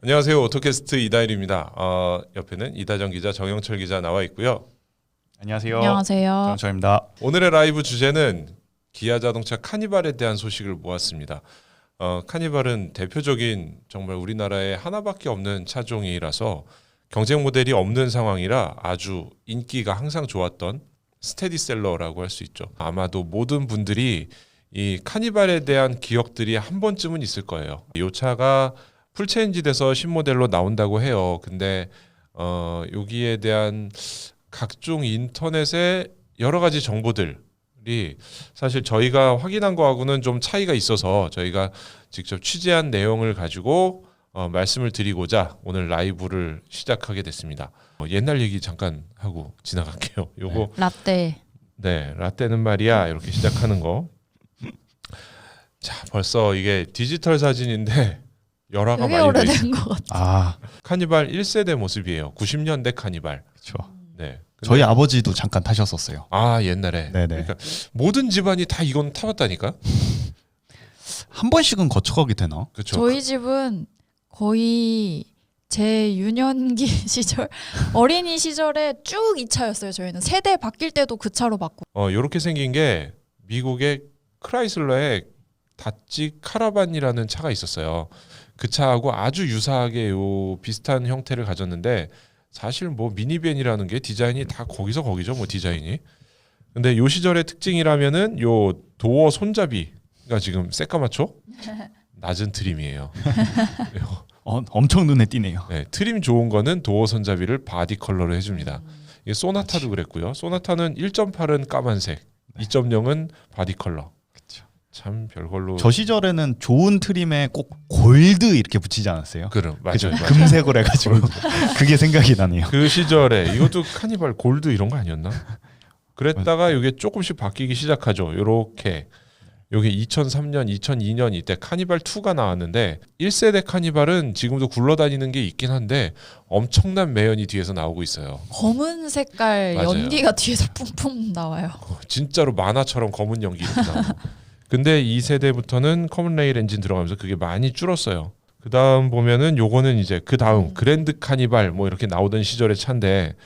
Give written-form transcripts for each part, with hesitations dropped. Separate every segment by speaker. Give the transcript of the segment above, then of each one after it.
Speaker 1: 안녕하세요. 오토캐스트 이다일입니다. 옆에는 이다정 기자, 정영철 기자 나와 있고요.
Speaker 2: 안녕하세요.
Speaker 3: 안녕하세요.
Speaker 2: 정철입니다.
Speaker 1: 오늘의 라이브 주제는 기아 자동차 카니발에 대한 소식을 모았습니다. 카니발은 대표적인 정말 우리나라에 하나밖에 없는 차종이라서 경쟁 모델이 없는 상황이라 아주 인기가 항상 좋았던 스테디셀러라고 할 수 있죠. 아마도 모든 분들이 이 카니발에 대한 기억들이 한 번쯤은 있을 거예요. 이 차가 풀체인지 돼서 신모델로 나온다고 해요. 근데 여기에 대한 각종 인터넷의 여러 가지 정보들이 사실 저희가 확인한 거하고는 좀 차이가 있어서 저희가 직접 취재한 내용을 가지고 말씀을 드리고자 오늘 라이브를 시작하게 됐습니다. 옛날 얘기 잠깐 하고 지나갈게요. 요거
Speaker 3: 라떼.
Speaker 1: 네, 라떼는 말이야 이렇게 시작하는 거. 자, 벌써 이게 디지털 사진인데 열화가
Speaker 3: 되게
Speaker 1: 많이 돼
Speaker 3: 오래된 것 같아.
Speaker 1: 카니발 1세대 모습이에요. 90년대 카니발.
Speaker 2: 그렇죠.
Speaker 1: 네.
Speaker 2: 저희 아버지도 잠깐 타셨었어요.
Speaker 1: 옛날에.
Speaker 2: 네네.
Speaker 1: 그러니까 모든 집안이 다 이건 타봤다니까.
Speaker 2: 한 번씩은 거쳐가게 되나?
Speaker 1: 그렇죠.
Speaker 3: 저희 집은 거의 제 유년기 시절 어린이 시절에 쭉 이 차였어요. 저희는 세대 바뀔 때도 그 차로 바꾸고.
Speaker 1: 요렇게 생긴 게 미국의 크라이슬러의 다찌 카라반이라는 차가 있었어요. 그 차하고 아주 유사하게 요 비슷한 형태를 가졌는데 사실 뭐 미니밴이라는 게 디자인이 다 거기죠 뭐 디자인이. 근데 요 시절의 특징이라면은 요 도어 손잡이가 지금 새까맣죠? 낮은 트림이에요.
Speaker 2: 엄청 눈에 띄네요.
Speaker 1: 네, 트림 좋은 거는 도어 손잡이를 바디 컬러로 해줍니다. 이게 소나타도 그랬고요. 소나타는 1.8은 까만색, 2.0은 바디 컬러. 참 별걸로.
Speaker 2: 저 시절에는 좋은 트림에 꼭 골드 이렇게 붙이지 않았어요?
Speaker 1: 그럼
Speaker 2: 그죠?
Speaker 1: 맞아요.
Speaker 2: 금색으로 해가지고 그게 생각이 나네요.
Speaker 1: 그 시절에 이것도 카니발 골드 이런 거 아니었나? 그랬다가 이게 조금씩 바뀌기 시작하죠. 요렇게 요게 2003년, 2002년 이때 카니발 2가 나왔는데 1세대 카니발은 지금도 굴러다니는 게 있긴 한데 엄청난 매연이 뒤에서 나오고 있어요.
Speaker 3: 검은 색깔
Speaker 1: 맞아요.
Speaker 3: 연기가 뒤에서 뿜뿜 나와요.
Speaker 1: 진짜로 만화처럼 검은 연기 이렇게 나오고. 근데 2세대부터는 커먼 레일 엔진 들어가면서 그게 많이 줄었어요. 그 다음 보면은 요거는 이제 그 다음 그랜드 카니발 뭐 이렇게 나오던 시절의 차인데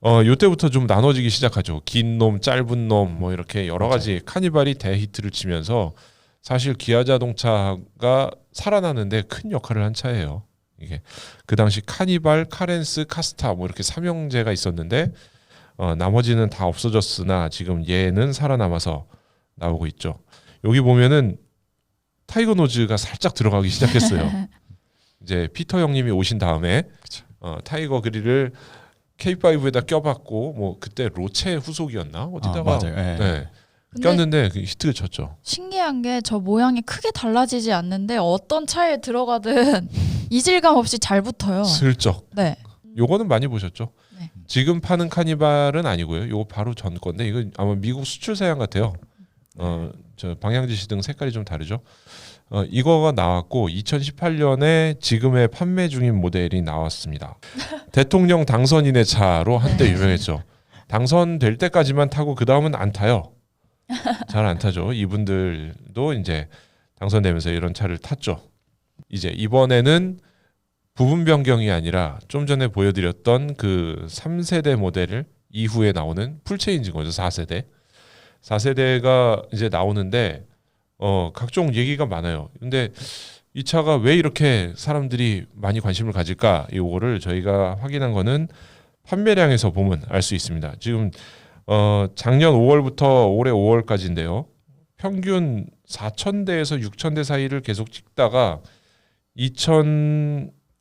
Speaker 1: 요때부터 좀 나눠지기 시작하죠. 긴 놈, 짧은 놈 뭐 이렇게 여러 가지 카니발이 대히트를 치면서 사실 기아 자동차가 살아나는데 큰 역할을 한 차예요. 이게 그 당시 카니발, 카렌스, 카스타 뭐 이렇게 삼형제가 있었는데 나머지는 다 없어졌으나 지금 얘는 살아남아서 나오고 있죠. 여기 보면은 타이거 노즈가 살짝 들어가기 시작했어요. 이제 피터 형님이 오신 다음에 타이거 그릴을 K5에다 껴봤고 뭐 그때 로체 후속이었나 어디다가
Speaker 2: 맞아요.
Speaker 1: 네.
Speaker 3: 근데
Speaker 1: 꼈는데 그 히트를 쳤죠.
Speaker 3: 신기한 게 저 모양이 크게 달라지지 않는데 어떤 차에 들어가든 이질감 없이 잘 붙어요.
Speaker 1: 슬쩍.
Speaker 3: 네.
Speaker 1: 요거는 많이 보셨죠?
Speaker 3: 네.
Speaker 1: 지금 파는 카니발은 아니고요. 요거 바로 전 건데 이거 아마 미국 수출 사양 같아요. 저 방향지시 등 색깔이 좀 다르죠. 이거가 나왔고 2018년에 지금의 판매 중인 모델이 나왔습니다. 대통령 당선인의 차로 한때 유명했죠. 당선될 때까지만 타고 그 다음은 안 타요. 잘 안 타죠. 이분들도 이제 당선되면서 이런 차를 탔죠. 이제 이번에는 부분 변경이 아니라 좀 전에 보여드렸던 그 3세대 모델을 이후에 나오는 풀체인지인 거죠. 4세대. 4세대가 이제 나오는데 각종 얘기가 많아요. 근데 이 차가 왜 이렇게 사람들이 많이 관심을 가질까? 이거를 저희가 확인한 거는 판매량에서 보면 알 수 있습니다. 지금 작년 5월부터 올해 5월까지인데요. 평균 4,000대에서 6,000대 사이를 계속 찍다가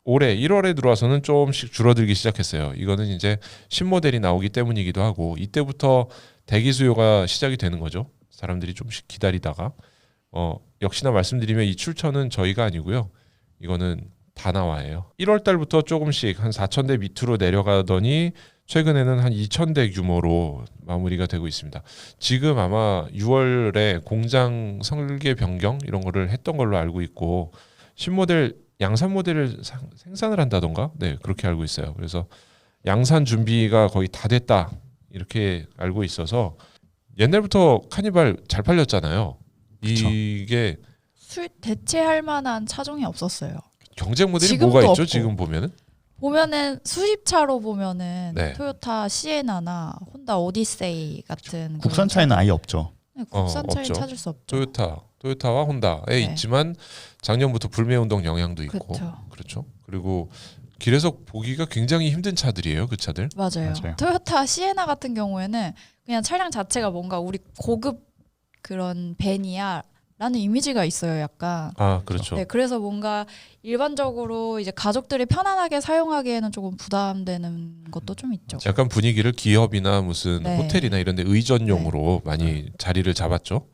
Speaker 1: 올해 1월에 들어와서는 조금씩 줄어들기 시작했어요. 이거는 이제 신모델이 나오기 때문이기도 하고 이때부터 대기 수요가 시작이 되는 거죠. 사람들이 좀씩 기다리다가 역시나 말씀드리면 이 출처는 저희가 아니고요. 이거는 다나와예요. 1월 달부터 조금씩 한 4,000대 밑으로 내려가더니 최근에는 한 2,000대 규모로 마무리가 되고 있습니다. 지금 아마 6월에 공장 설계 변경 이런 거를 했던 걸로 알고 있고 신모델 양산 모델을 생산을 한다던가 네 그렇게 알고 있어요. 그래서 양산 준비가 거의 다 됐다 이렇게 알고 있어서 옛날부터 카니발 잘 팔렸잖아요.
Speaker 2: 그쵸.
Speaker 1: 이게
Speaker 3: 대체할 만한 차종이 없었어요.
Speaker 1: 경쟁 모델이
Speaker 3: 지금도
Speaker 1: 뭐가 있죠?
Speaker 3: 없고.
Speaker 1: 지금 보면은
Speaker 3: 보면은 수입차로 보면은
Speaker 1: 네.
Speaker 3: 토요타 시에나나 혼다 오디세이 같은
Speaker 2: 국산 차에는 아예 없죠.
Speaker 3: 네, 국산 차에
Speaker 1: 없죠.
Speaker 3: 찾을 수 없죠.
Speaker 1: 토요타와 혼다에
Speaker 3: 네.
Speaker 1: 있지만 작년부터 불매운동 영향도 있고
Speaker 3: 그렇죠.
Speaker 1: 그렇죠. 그리고 길에서 보기가 굉장히 힘든 차들이에요. 그 차들.
Speaker 3: 맞아요.
Speaker 2: 맞아요.
Speaker 3: 토요타 시에나 같은 경우에는 그냥 차량 자체가 뭔가 우리 고급 그런 벤이야 라는 이미지가 있어요. 약간.
Speaker 1: 아 그렇죠.
Speaker 3: 네, 그래서 뭔가 일반적으로 이제 가족들이 편안하게 사용하기에는 조금 부담되는 것도 좀 있죠.
Speaker 1: 약간 분위기를 기업이나 무슨
Speaker 3: 네.
Speaker 1: 호텔이나 이런 데 의전용으로 많이 자리를 잡았죠.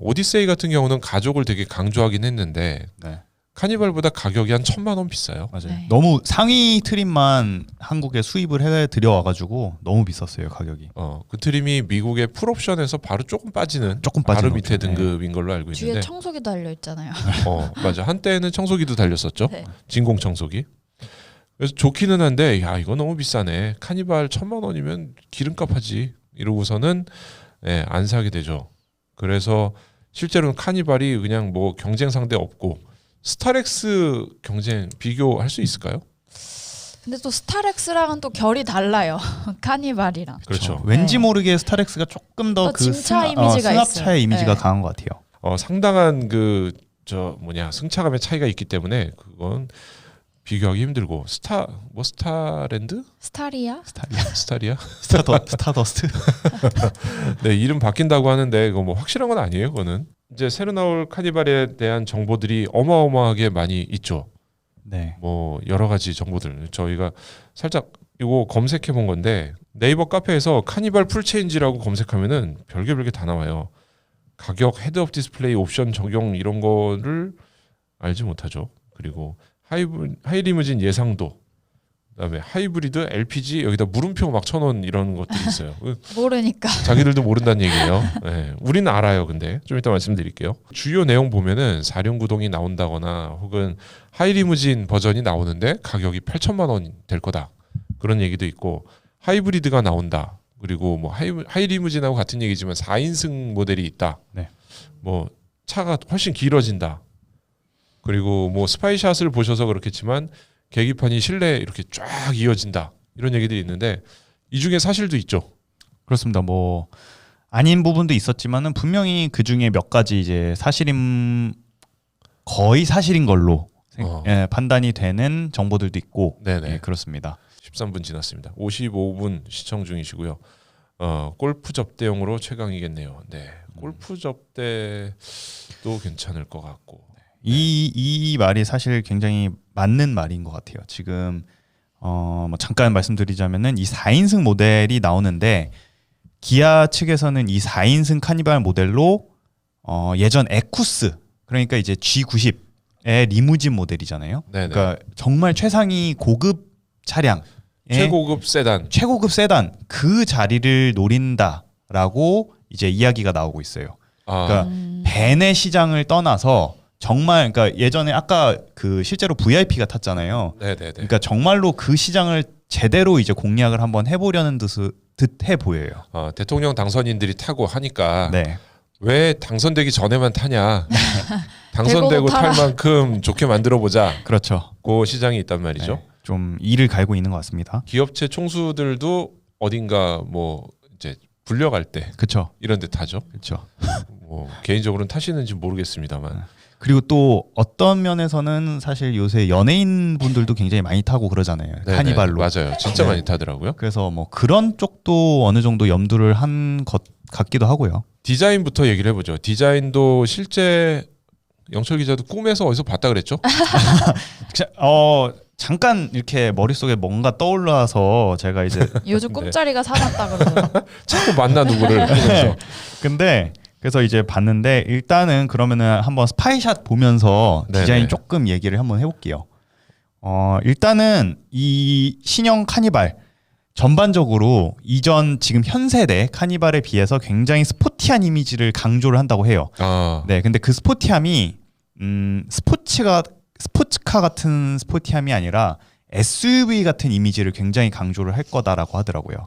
Speaker 1: 오디세이 같은 경우는 가족을 되게 강조하긴 했는데
Speaker 2: 네.
Speaker 1: 카니발보다 가격이 한 1,000만 원 비싸요.
Speaker 2: 맞아요.
Speaker 3: 네.
Speaker 2: 너무 상위 트림만 한국에 수입을 해 들여와가지고 너무 비쌌어요 가격이.
Speaker 1: 그 트림이 미국의 풀옵션에서 바로 조금 빠지는
Speaker 2: 조금
Speaker 1: 바로
Speaker 2: 빠지는
Speaker 1: 밑에
Speaker 2: 거죠. 네.
Speaker 1: 등급인 걸로 알고
Speaker 3: 뒤에
Speaker 1: 있는데
Speaker 3: 청소기 달려 있잖아요.
Speaker 1: 맞아. 한때는 청소기도 달렸었죠.
Speaker 3: 네.
Speaker 1: 진공 청소기. 그래서 좋기는 한데 야 이거 너무 비싸네. 카니발 1,000만 원이면 기름값 하지. 이러고서는 안 사게 되죠. 그래서 실제로는 카니발이 그냥 뭐 경쟁 상대 없고 스타렉스 경쟁 비교할 수 있을까요?
Speaker 3: 근데 또 스타렉스랑은 또 결이 달라요. 카니발이랑.
Speaker 1: 그렇죠.
Speaker 2: 왠지
Speaker 3: 네.
Speaker 2: 모르게 스타렉스가 조금 더
Speaker 3: 또
Speaker 2: 그
Speaker 3: 진차 이미지가
Speaker 2: 승합차의
Speaker 3: 있어요.
Speaker 2: 이미지가
Speaker 3: 네.
Speaker 2: 강한 것 같아요.
Speaker 1: 상당한 그 승차감의 차이가 있기 때문에 그건 비교하기 힘들고 스타랜드?
Speaker 3: 스타리아?
Speaker 1: 스타리아?
Speaker 2: 스타더스트.
Speaker 1: 네, 이름 바뀐다고 하는데 그거 뭐 확실한 건 아니에요. 그거는 이제 새로 나올 카니발에 대한 정보들이 어마어마하게 많이 있죠.
Speaker 2: 네.
Speaker 1: 뭐 여러 가지 정보들 저희가 살짝 이거 검색해 본 건데 네이버 카페에서 카니발 풀체인지라고 검색하면은 별게 다 나와요. 가격, 헤드업 디스플레이 옵션 적용 이런 거를 알지 못하죠. 그리고 하이리무진 예상도, 그다음에 하이브리드, LPG 여기다 물음표 막 쳐놓은 이런 것들이 있어요.
Speaker 3: 모르니까.
Speaker 1: 자기들도 모른다는 얘기예요. 네, 우리는 알아요. 근데 좀 이따 말씀드릴게요. 주요 내용 보면은 4륜구동이 나온다거나 혹은 하이리무진 버전이 나오는데 가격이 8천만 원 될 거다. 그런 얘기도 있고 하이브리드가 나온다. 그리고 뭐 하이리무진하고 같은 얘기지만 4인승 모델이 있다.
Speaker 2: 네.
Speaker 1: 뭐 차가 훨씬 길어진다. 그리고 뭐 스파이샷을 보셔서 그렇겠지만 계기판이 실내에 이렇게 쫙 이어진다. 이런 얘기들이 있는데 이 중에 사실도 있죠.
Speaker 2: 그렇습니다. 뭐 아닌 부분도 있었지만은 분명히 그 중에 몇 가지 이제 거의 사실인 걸로 판단이 되는 정보들도 있고.
Speaker 1: 네네.
Speaker 2: 네, 그렇습니다.
Speaker 1: 13분 지났습니다. 55분 시청 중이시고요. 골프 접대용으로 최강이겠네요. 네, 골프 접대도 괜찮을 것 같고.
Speaker 2: 이 말이 사실 굉장히 맞는 말인 것 같아요. 지금 뭐 잠깐 말씀드리자면은 이 4인승 모델이 나오는데 기아 측에서는 이 4인승 카니발 모델로 예전 에쿠스 그러니까 이제 G90의 리무진 모델이잖아요.
Speaker 1: 네네.
Speaker 2: 그러니까 정말 최상위 고급 차량
Speaker 1: 최고급 세단.
Speaker 2: 최고급 세단 그 자리를 노린다라고 이제 이야기가 나오고 있어요. 그러니까 벤의 시장을 떠나서 정말 그러니까 예전에 아까 그 실제로 VIP가 탔잖아요.
Speaker 1: 네네네.
Speaker 2: 그러니까 정말로 그 시장을 제대로 이제 공략을 한번 해보려는 듯해 보여요.
Speaker 1: 대통령 당선인들이 타고 하니까
Speaker 2: 네,
Speaker 1: 왜 당선되기 전에만 타냐. 당선되고
Speaker 3: 되고도
Speaker 1: 탈
Speaker 3: 타라.
Speaker 1: 만큼 좋게 만들어 보자.
Speaker 2: 그렇죠.
Speaker 1: 그 시장이 있단 말이죠.
Speaker 2: 네, 좀 이를 갈고 있는 것 같습니다.
Speaker 1: 기업체 총수들도 어딘가 뭐 이제 불려갈 때
Speaker 2: 그렇죠,
Speaker 1: 이런 데 타죠.
Speaker 2: 그렇죠.
Speaker 1: 뭐 개인적으로는 타시는지 모르겠습니다만.
Speaker 2: 그리고 또 어떤 면에서는 사실 요새 연예인 분들도 굉장히 많이 타고 그러잖아요.
Speaker 1: 네네,
Speaker 2: 카니발로.
Speaker 1: 맞아요. 진짜
Speaker 2: 네.
Speaker 1: 많이 타더라고요.
Speaker 2: 그래서 뭐 그런 쪽도 어느 정도 염두를 한 것 같기도 하고요.
Speaker 1: 디자인부터 얘기를 해보죠. 디자인도 실제 영철 기자도 꿈에서 어디서 봤다 그랬죠?
Speaker 2: 잠깐 이렇게 머릿속에 뭔가 떠올라서 제가 이제
Speaker 3: 요즘
Speaker 1: 네.
Speaker 3: 꿈자리가 사놨다 그러더라고요.
Speaker 1: 자꾸 만나 누구를. 그래서
Speaker 2: 근데 그래서 이제 봤는데 일단은 그러면은 한번 스파이샷 보면서
Speaker 1: 네네.
Speaker 2: 디자인 조금 얘기를 한번 해볼게요. 일단은 이 신형 카니발 전반적으로 이전 지금 현 세대 카니발에 비해서 굉장히 스포티한 이미지를 강조를 한다고 해요. 네, 근데 그 스포티함이 스포츠카 같은 스포티함이 아니라 SUV 같은 이미지를 굉장히 강조를 할 거다라고 하더라고요.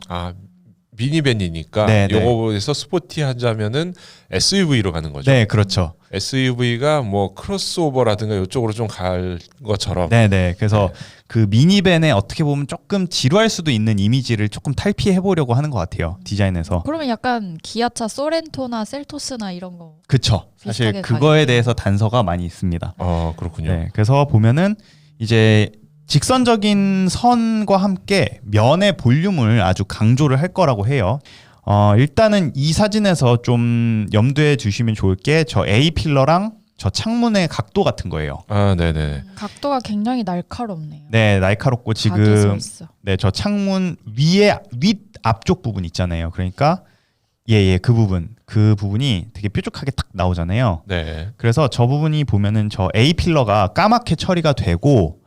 Speaker 1: 미니밴이니까
Speaker 2: 네, 네.
Speaker 1: 요거에서 스포티하자면은 SUV로 가는 거죠.
Speaker 2: 네, 그렇죠.
Speaker 1: SUV가 뭐 크로스오버라든가 이쪽으로 좀 갈 것처럼.
Speaker 2: 네, 네. 그래서 그 미니밴에 어떻게 보면 조금 지루할 수도 있는 이미지를 조금 탈피해 보려고 하는 것 같아요. 디자인에서.
Speaker 3: 그러면 약간 기아차 소렌토나 셀토스나 이런 거.
Speaker 2: 그쵸. 사실
Speaker 3: 비슷하게
Speaker 2: 그거에
Speaker 3: 가겠네요.
Speaker 2: 대해서 단서가 많이 있습니다.
Speaker 1: 그렇군요.
Speaker 2: 네, 그래서 보면은 이제 직선적인 선과 함께 면의 볼륨을 아주 강조를 할 거라고 해요. 일단은 이 사진에서 좀 염두에 두시면 좋을 게 저 A 필러랑 저 창문의 각도 같은 거예요.
Speaker 1: 네네.
Speaker 3: 각도가 굉장히 날카롭네요.
Speaker 2: 네, 날카롭고
Speaker 3: 각이 서
Speaker 2: 지금
Speaker 3: 있어.
Speaker 2: 네, 저 창문 위에 윗 앞쪽 부분 있잖아요. 그러니까 그 부분이 되게 뾰족하게 딱 나오잖아요.
Speaker 1: 네.
Speaker 2: 그래서 저 부분이 보면은 저 A 필러가 까맣게 처리가 되고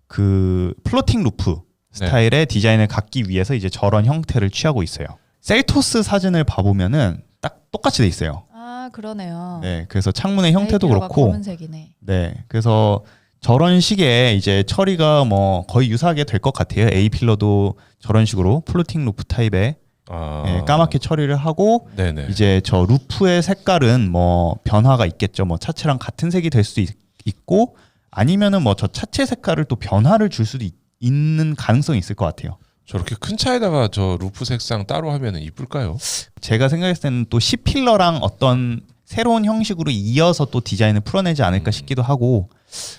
Speaker 2: 그 플로팅 루프 스타일의 디자인을 갖기 위해서 이제 저런 형태를 취하고 있어요. 셀토스 사진을 봐보면은 딱 똑같이 돼 있어요.
Speaker 3: 아 그러네요.
Speaker 2: 네, 그래서 창문의 형태도
Speaker 3: 아이피러가
Speaker 2: 그렇고,
Speaker 3: 검은색이네.
Speaker 2: 네, 그래서 저런 식의 이제 처리가 뭐 거의 유사하게 될 것 같아요. A 필러도 저런 식으로 플로팅 루프 타입의 까맣게 처리를 하고,
Speaker 1: 네네.
Speaker 2: 이제 저 루프의 색깔은 뭐 변화가 있겠죠. 뭐 차체랑 같은 색이 될 수도 있고, 아니면은 뭐 저 차체 색깔을 또 변화를 줄 수도 있는 가능성이 있을 것 같아요.
Speaker 1: 저렇게 큰 차에다가 저 루프 색상 따로 하면은 이쁠까요?
Speaker 2: 제가 생각했을 때는 또 C 필러랑 어떤 새로운 형식으로 이어서 또 디자인을 풀어내지 않을까 싶기도 하고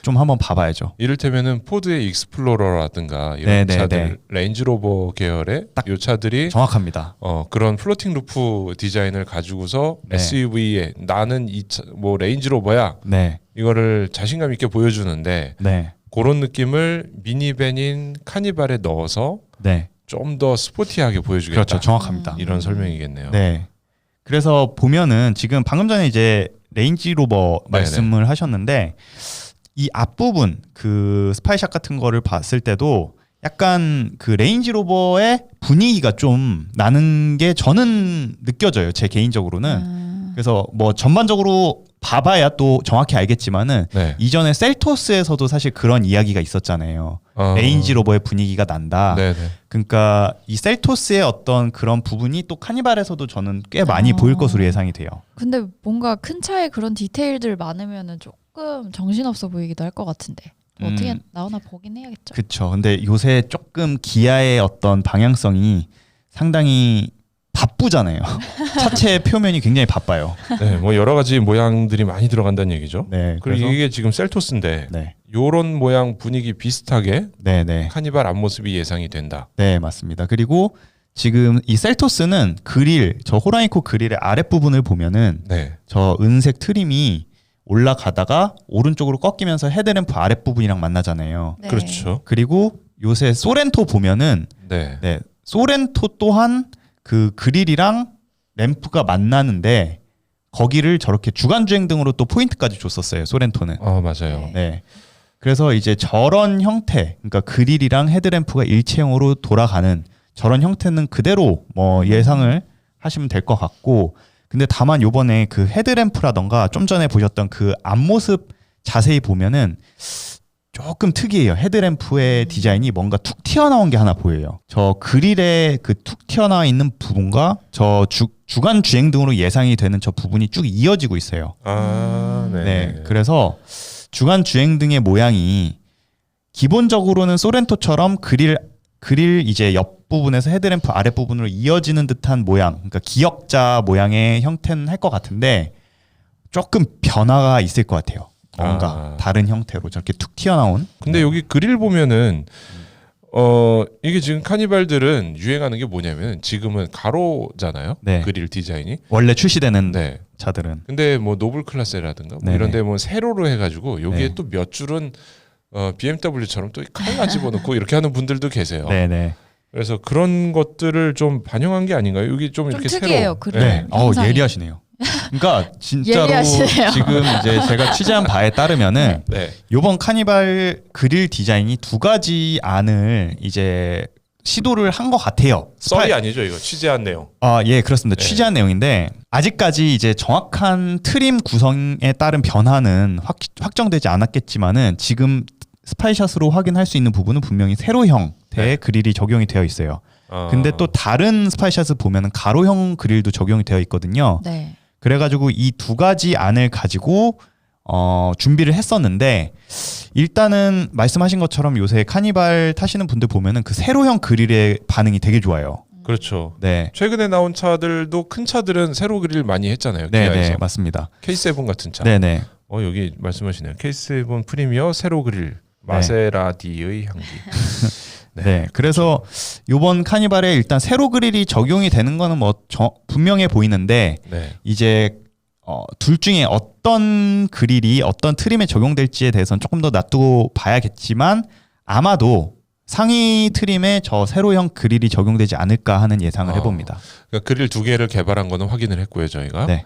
Speaker 2: 좀 한번 봐봐야죠.
Speaker 1: 이를테면은 포드의 익스플로러라든가 이런
Speaker 2: 네네네.
Speaker 1: 차들, 레인지로버 계열의
Speaker 2: 딱
Speaker 1: 이 차들이
Speaker 2: 정확합니다.
Speaker 1: 그런 플로팅 루프 디자인을 가지고서
Speaker 2: 네.
Speaker 1: SUV에 나는 뭐 레인지로버야
Speaker 2: 네,
Speaker 1: 이거를 자신감 있게 보여주는데
Speaker 2: 네,
Speaker 1: 그런 느낌을 미니밴인 카니발에 넣어서
Speaker 2: 네,
Speaker 1: 좀 더 스포티하게 보여주겠다.
Speaker 2: 그렇죠, 정확합니다.
Speaker 1: 이런 설명이겠네요.
Speaker 2: 네, 그래서 보면은 지금 방금 전에 이제 레인지로버 말씀을 하셨는데 이 앞부분 그 스파이샷 같은 거를 봤을 때도 약간 그 레인지로버의 분위기가 좀 나는 게 저는 느껴져요. 제 개인적으로는. 그래서 뭐 전반적으로 봐봐야 또 정확히 알겠지만은
Speaker 1: 네.
Speaker 2: 이전에 셀토스에서도 사실 그런 이야기가 있었잖아요. 레인지로버의 분위기가 난다.
Speaker 1: 네네.
Speaker 2: 그러니까 이 셀토스의 어떤 그런 부분이 또 카니발에서도 저는 꽤 많이 보일 것으로 예상이 돼요.
Speaker 3: 근데 뭔가 큰 차에 그런 디테일들 많으면은 조금 정신없어 보이기도 할 것 같은데 어떻게 나오나 보긴 해야겠죠.
Speaker 2: 그렇죠. 근데 요새 조금 기아의 어떤 방향성이 상당히 바쁘잖아요. 차체 표면이 굉장히 바빠요.
Speaker 1: 네, 뭐 여러 가지 모양들이 많이 들어간다는 얘기죠.
Speaker 2: 네,
Speaker 1: 그리고
Speaker 2: 그래서
Speaker 1: 이게 지금 셀토스인데
Speaker 2: 네,
Speaker 1: 요런 모양 분위기 비슷하게
Speaker 2: 네, 네,
Speaker 1: 카니발 앞모습이 예상이 된다.
Speaker 2: 네, 맞습니다. 그리고 지금 이 셀토스는 그릴, 저 호라이코 그릴의 아랫 부분을 보면은
Speaker 1: 네.
Speaker 2: 저 은색 트림이 올라가다가 오른쪽으로 꺾이면서 헤드램프 아랫 부분이랑 만나잖아요.
Speaker 3: 네.
Speaker 1: 그렇죠.
Speaker 2: 그리고 요새 소렌토 보면은
Speaker 1: 네.
Speaker 2: 네, 소렌토 또한 그 그릴이랑 램프가 만나는데 거기를 저렇게 주간주행 등으로 또 포인트까지 줬었어요. 소렌토는.
Speaker 1: 맞아요.
Speaker 2: 네. 그래서 이제 저런 형태, 그러니까 그릴이랑 헤드램프가 일체형으로 돌아가는 저런 형태는 그대로 뭐 예상을 하시면 될 것 같고, 근데 다만 요번에 그 헤드램프라던가 좀 전에 보셨던 그 앞모습 자세히 보면은 조금 특이해요. 헤드램프의 디자인이 뭔가 툭 튀어나온 게 하나 보여요. 저 그릴에 그 툭 튀어나와 있는 부분과 저 주간 주행 등으로 예상이 되는 저 부분이 쭉 이어지고 있어요.
Speaker 1: 네.
Speaker 2: 네, 그래서 주간 주행 등의 모양이 기본적으로는 소렌토처럼 그릴 이제 옆 부분에서 헤드램프 아랫 부분으로 이어지는 듯한 모양, 그러니까 기역자 모양의 형태는 할 것 같은데 조금 변화가 있을 것 같아요. 뭔가 다른 형태로 저렇게 툭 튀어나온.
Speaker 1: 근데 여기 그릴 보면은 이게 지금 카니발들은 유행하는 게 뭐냐면 지금은 가로잖아요.
Speaker 2: 네.
Speaker 1: 그릴 디자인이.
Speaker 2: 원래 출시되는
Speaker 1: 네.
Speaker 2: 차들은.
Speaker 1: 근데 뭐 노블 클래스라든가 뭐
Speaker 2: 네네.
Speaker 1: 이런데 뭐 세로로 해가지고 여기에
Speaker 2: 네.
Speaker 1: 또 몇 줄은 BMW처럼 또 칼만 집어넣고 이렇게 하는 분들도 계세요.
Speaker 2: 네네.
Speaker 1: 그래서 그런 것들을 좀 반영한 게 아닌가요? 여기 좀 이렇게
Speaker 3: 특이해요,
Speaker 1: 새로.
Speaker 3: 그릴.
Speaker 2: 네.
Speaker 3: 형상이.
Speaker 2: 예리하시네요. 그러니까 진짜로
Speaker 3: 예리하시네요.
Speaker 2: 지금 이제 제가 취재한 바에 따르면은
Speaker 1: 네.
Speaker 2: 요번 카니발 그릴 디자인이 두 가지 안을 이제 시도를 한 것 같아요.
Speaker 1: 썰이 아니죠, 이거 취재한 내용.
Speaker 2: 예, 그렇습니다.
Speaker 1: 네.
Speaker 2: 취재한 내용인데 아직까지 이제 정확한 트림 구성에 따른 변화는 확정되지 않았겠지만은 지금 스파이샷으로 확인할 수 있는 부분은 분명히 세로 형태의
Speaker 1: 네.
Speaker 2: 그릴이 적용이 되어 있어요. 근데 또 다른 스파이샷을 보면은 가로형 그릴도 적용이 되어 있거든요.
Speaker 3: 네.
Speaker 2: 그래가지고 이 두 가지 안을 가지고 준비를 했었는데 일단은 말씀하신 것처럼 요새 카니발 타시는 분들 보면은 그 세로형 그릴의 반응이 되게 좋아요.
Speaker 1: 그렇죠.
Speaker 2: 네,
Speaker 1: 최근에 나온 차들도 큰 차들은 세로 그릴 많이 했잖아요.
Speaker 2: 네,
Speaker 1: 기아에서.
Speaker 2: 네, 맞습니다.
Speaker 1: K7 같은 차.
Speaker 2: 네, 네.
Speaker 1: 여기 말씀하시네요. K7 프리미어 세로 그릴 마세라티의 향기.
Speaker 2: 네. 그래서 요번 카니발에 일단 세로 그릴이 적용이 되는 거는 뭐 분명해 보이는데
Speaker 1: 네.
Speaker 2: 이제 둘 중에 어떤 그릴이 어떤 트림에 적용될지에 대해서는 조금 더 놔두고 봐야겠지만 아마도 상위 트림에 저 세로형 그릴이 적용되지 않을까 하는 예상을 해봅니다.
Speaker 1: 그러니까 그릴 두 개를 개발한 거는 확인을 했고요, 저희가.
Speaker 2: 네.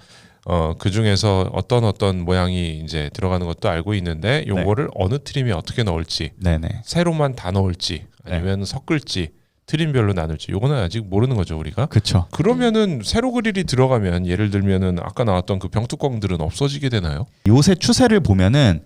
Speaker 1: 그 중에서 어떤 모양이 이제 들어가는 것도 알고 있는데 요거를 어느 트림에 어떻게 넣을지,
Speaker 2: 네네.
Speaker 1: 세로만 다 넣을지 아니면 섞을지 트림별로 나눌지 요거는 아직 모르는 거죠, 우리가.
Speaker 2: 그렇죠.
Speaker 1: 그러면은 세로 그릴이 들어가면 예를 들면은 아까 나왔던 그 병뚜껑들은 없어지게 되나요?
Speaker 2: 요새 추세를 보면은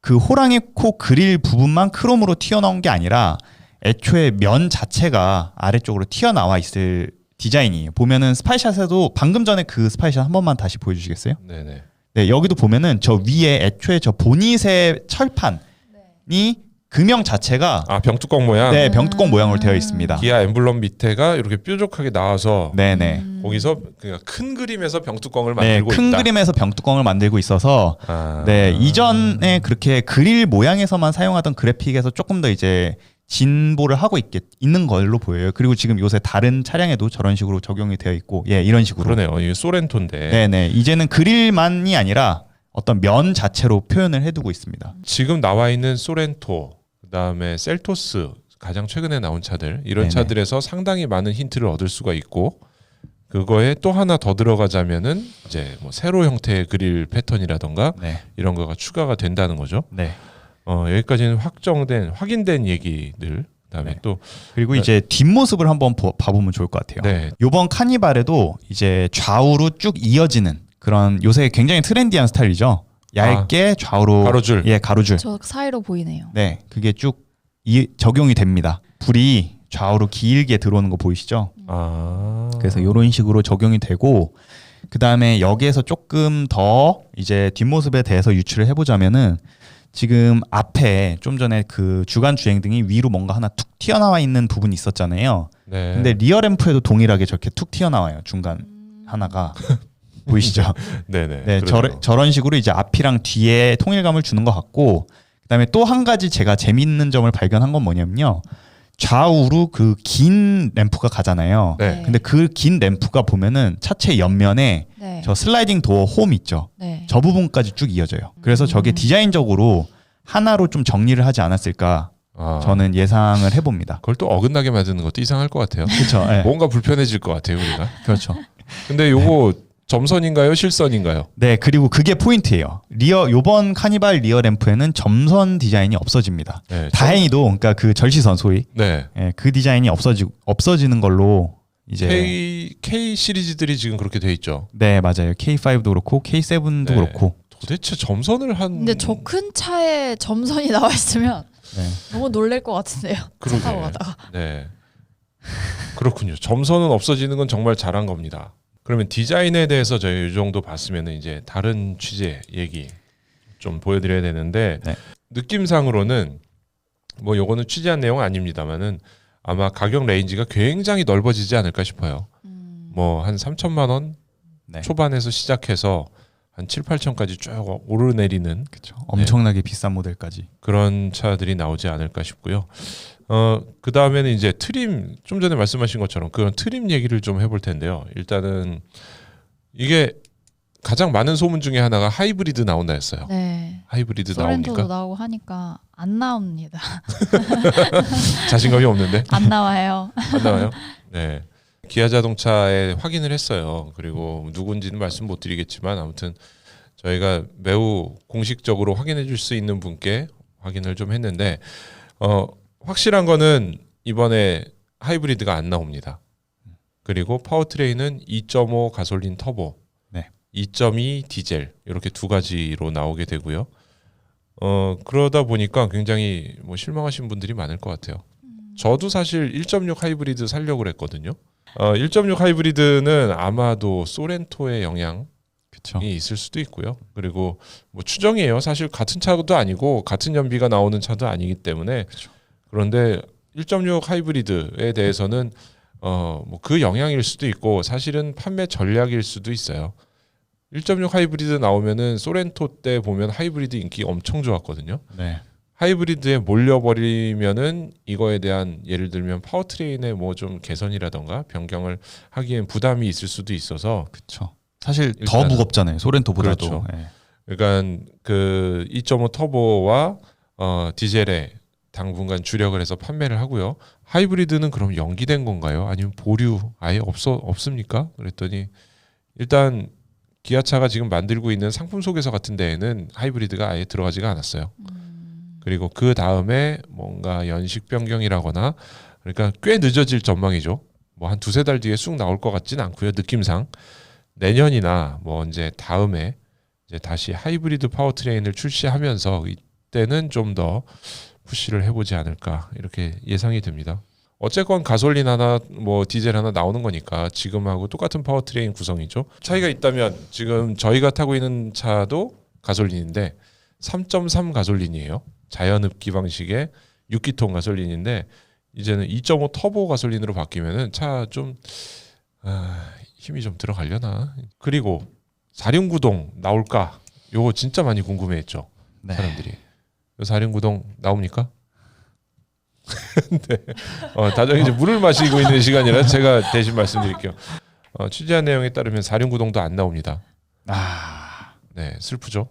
Speaker 2: 그 호랑이 코 그릴 부분만 크롬으로 튀어나온 게 아니라 애초에 면 자체가 아래쪽으로 튀어나와 있을 디자인이에요. 보면은 스파이샷에도 방금 전에 그 스파이샷 한 번만 다시 보여주시겠어요?
Speaker 1: 네네.
Speaker 2: 네, 여기도 보면은 저 위에 애초에 저 보닛의 철판이 금형 자체가
Speaker 1: 병뚜껑 모양.
Speaker 2: 네, 병뚜껑 모양으로 되어 있습니다.
Speaker 1: 기아 엠블럼 밑에가 이렇게 뾰족하게 나와서
Speaker 2: 네네.
Speaker 1: 거기서 그냥 큰 그림에서 병뚜껑을
Speaker 2: 네,
Speaker 1: 만들고
Speaker 2: 큰
Speaker 1: 있다.
Speaker 2: 그림에서 병뚜껑을 만들고 있어서 네, 이전에 그렇게 그릴 모양에서만 사용하던 그래픽에서 조금 더 이제 진보를 하고 있는 걸로 보여요. 그리고 지금 요새 다른 차량에도 저런 식으로 적용이 되어 있고, 예, 이런 식으로.
Speaker 1: 그러네요. 이게 소렌토인데.
Speaker 2: 네네. 이제는 그릴만이 아니라 어떤 면 자체로 표현을 해두고 있습니다.
Speaker 1: 지금 나와 있는 소렌토, 그다음에 셀토스, 가장 최근에 나온 차들 이런
Speaker 2: 네네.
Speaker 1: 차들에서 상당히 많은 힌트를 얻을 수가 있고 그거에 또 하나 더 들어가자면은 이제 뭐 세로 형태의 그릴 패턴이라던가
Speaker 2: 네.
Speaker 1: 이런 거가 추가가 된다는 거죠.
Speaker 2: 네.
Speaker 1: 여기까지는 확인된 얘기들. 그다음에
Speaker 2: 네.
Speaker 1: 또
Speaker 2: 그리고 이제 뒷모습을 한번 봐보면 좋을 것 같아요.
Speaker 1: 네.
Speaker 2: 요번 카니발에도 이제 좌우로 쭉 이어지는 그런 요새 굉장히 트렌디한 스타일이죠. 얇게 좌우로
Speaker 1: 가로줄.
Speaker 2: 예, 가로줄.
Speaker 3: 저 사이로 보이네요.
Speaker 2: 네, 그게 쭉 적용이 됩니다. 불이 좌우로 길게 들어오는 거 보이시죠? 그래서 이런 식으로 적용이 되고 그 다음에 여기에서 조금 더 이제 뒷모습에 대해서 유추를 해보자면은 지금 앞에 좀 전에 그 주간 주행등이 위로 뭔가 하나 툭 튀어나와 있는 부분이 있었잖아요.
Speaker 1: 네.
Speaker 2: 근데 리어 램프에도 동일하게 저렇게 툭 튀어나와요. 중간 하나가 보이시죠?
Speaker 1: 네네.
Speaker 2: 네,
Speaker 1: 그러네요.
Speaker 2: 저런 식으로 이제 앞이랑 뒤에 통일감을 주는 것 같고 그다음에 또 한 가지 제가 재미있는 점을 발견한 건 뭐냐면요. 좌우로 그 긴 램프가 가잖아요.
Speaker 1: 네.
Speaker 2: 근데 그 긴 램프가 보면은 차체 옆면에
Speaker 3: 네.
Speaker 2: 저 슬라이딩 도어 홈 있죠.
Speaker 3: 네.
Speaker 2: 저 부분까지 쭉 이어져요. 그래서 저게 디자인적으로 하나로 좀 정리를 하지 않았을까 저는 예상을 해봅니다.
Speaker 1: 그걸 또 어긋나게 만드는 것도 이상할 것 같아요.
Speaker 2: 그렇죠. 네.
Speaker 1: 뭔가 불편해질 것 같아요, 우리가.
Speaker 2: 그렇죠.
Speaker 1: 근데 요거 점선인가요, 실선인가요?
Speaker 2: 네, 그리고 그게 포인트예요. 요번 카니발 리어 램프에는 점선 디자인이 없어집니다.
Speaker 1: 네,
Speaker 2: 다행히도 그러니까 그 절시선 소위
Speaker 1: 네.
Speaker 2: 예, 그 디자인이 없어지는 걸로 이제
Speaker 1: K 시리즈들이 지금 그렇게 돼 있죠.
Speaker 2: 네, 맞아요. K5도 그렇고 K7도
Speaker 1: 네.
Speaker 2: 그렇고.
Speaker 1: 도대체 점선을 한
Speaker 3: 근데 저 큰 차에 점선이 나와 있으면
Speaker 2: 네.
Speaker 3: 너무 놀랄 것 같은데요.
Speaker 1: 그러게.
Speaker 3: 차 타고 가다가.
Speaker 1: 네. 그렇군요. 점선은 없어지는 건 정말 잘한 겁니다. 그러면 디자인에 대해서 저희 이 정도 봤으면 이제 다른 취재 얘기 좀 보여드려야 되는데
Speaker 2: 네.
Speaker 1: 느낌상으로는 뭐 요거는 취재한 내용은 아닙니다만은 아마 가격 레인지가 굉장히 넓어지지 않을까 싶어요. 뭐 한 3천만 원
Speaker 2: 네.
Speaker 1: 초반에서 시작해서 한 7, 8천까지 쭉 오르내리는
Speaker 2: 그렇죠. 엄청나게 비싼 모델까지.
Speaker 1: 그런 차들이 나오지 않을까 싶고요. 그 다음에는 이제 트림, 좀 전에 말씀하신 것처럼 그런 트림 얘기를 좀 해볼 텐데요. 일단은 이게 가장 많은 소문 중에 하나가 하이브리드 나온다 했어요.
Speaker 3: 네.
Speaker 1: 하이브리드
Speaker 3: 소렌토도
Speaker 1: 나옵니까?
Speaker 3: 나오고 하니까 안 나옵니다.
Speaker 1: 자신감이 없는데?
Speaker 3: 안 나와요.
Speaker 1: 안 나와요? 네. 기아 자동차에 확인을 했어요. 그리고 누군지는 말씀 못 드리겠지만 아무튼 저희가 매우 공식적으로 확인해 줄 수 있는 분께 확인을 좀 했는데 확실한 거는 이번에 하이브리드가 안 나옵니다. 그리고 파워트레인은 2.5 가솔린 터보,
Speaker 2: 네.
Speaker 1: 2.2 디젤 이렇게 두 가지로 나오게 되고요. 그러다 보니까 굉장히 뭐 실망하신 분들이 많을 것 같아요. 저도 사실 1.6 하이브리드 살려고 그랬거든요. 1.6 하이브리드는 아마도 소렌토의 영향이
Speaker 2: 그렇죠.
Speaker 1: 있을 수도 있고요. 그리고 뭐 추정이에요. 사실 같은 차도 아니고 같은 연비가 나오는 차도 아니기 때문에.
Speaker 2: 그렇죠.
Speaker 1: 그런데 1.6 하이브리드에 대해서는 뭐 그 영향일 수도 있고 사실은 판매 전략일 수도 있어요. 1.6 하이브리드 나오면은 소렌토 때 보면 하이브리드 인기 엄청 좋았거든요.
Speaker 2: 네.
Speaker 1: 하이브리드에 몰려버리면은 이거에 대한 예를 들면 파워트레인의 뭐 좀 개선이라던가 변경을 하기엔 부담이 있을 수도 있어서
Speaker 2: 그렇죠. 사실 더
Speaker 1: 일단은-
Speaker 2: 무겁잖아요. 소렌토보다도.
Speaker 1: 그렇죠.
Speaker 2: 예.
Speaker 1: 그러니까 그 2.5 터보와 디젤에 당분간 주력을 해서 판매를 하고요. 하이브리드는 그럼 연기된 건가요? 아니면 보류 아예 없습니까? 그랬더니 일단 기아차가 지금 만들고 있는 상품 소개서 같은 데에는 하이브리드가 아예 들어가지가 않았어요. 그리고 그 다음에 뭔가 연식 변경이라거나 그러니까 꽤 늦어질 전망이죠. 뭐 한 두세 달 뒤에 쑥 나올 것 같진 않고요. 느낌상 내년이나 뭐 언제 다음에 이제 다시 하이브리드 파워트레인을 출시하면서 이때는 좀 더 푸시를 해보지 않을까 이렇게 예상이 됩니다. 어쨌건 가솔린 하나 뭐 디젤 하나 나오는 거니까 지금하고 똑같은 파워트레인 구성이죠. 차이가 있다면 지금 저희가 타고 있는 차도 가솔린인데 3.3 가솔린이에요. 자연흡기 방식의 6기통 가솔린인데 이제는 2.5 터보 가솔린으로 바뀌면은 차 좀 힘이 좀 들어가려나. 그리고 4륜구동 나올까? 요거 진짜 많이 궁금해했죠.
Speaker 2: 네.
Speaker 1: 사람들이. 4륜구동 나옵니까? 네. 다들 이제 물을 마시고 있는 시간이라 제가 대신 말씀드릴게요. 취재한 내용에 따르면 4륜구동도 안 나옵니다.
Speaker 2: 아,
Speaker 1: 네, 슬프죠.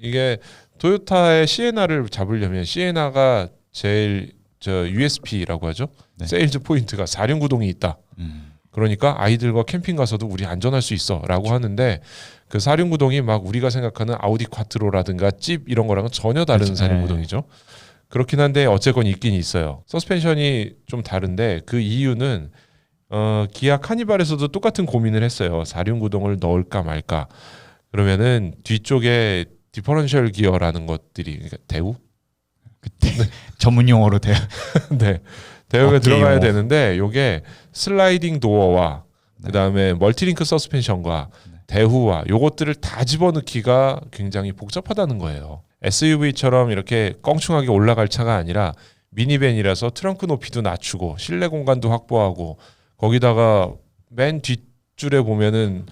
Speaker 1: 이게 토요타의 시에나를 잡으려면 시에나가 제일 USP라고 하죠.
Speaker 2: 네.
Speaker 1: 세일즈 포인트가 4륜구동이 있다. 그러니까 아이들과 캠핑 가서도 우리 안전할 수 있어라고 하는데 그 4륜구동이 막 우리가 생각하는 아우디 콰트로라든가 찝 이런 거랑은 전혀 다른
Speaker 2: 그렇죠.
Speaker 1: 4륜구동이죠. 그렇긴 한데 어쨌건 있긴 있어요. 서스펜션이 좀 다른데 그 이유는 기아 카니발에서도 똑같은 고민을 했어요. 4륜구동을 넣을까 말까. 그러면은 뒤쪽에 디퍼런셜 기어라는 것들이 그러니까 대우?
Speaker 2: 그때 전문 용어로 돼요.
Speaker 1: 네. 대우가
Speaker 2: 어깨
Speaker 1: 들어가야
Speaker 2: 용어.
Speaker 1: 되는데 요게 슬라이딩 도어와
Speaker 2: 네.
Speaker 1: 그다음에 멀티링크 서스펜션과
Speaker 2: 네.
Speaker 1: 대후와 요것들을 다 집어넣기가 굉장히 복잡하다는 거예요. SUV처럼 이렇게 껑충하게 올라갈 차가 아니라 미니밴이라서 트렁크 높이도 낮추고 실내 공간도 확보하고 거기다가 맨 뒷줄에 보면은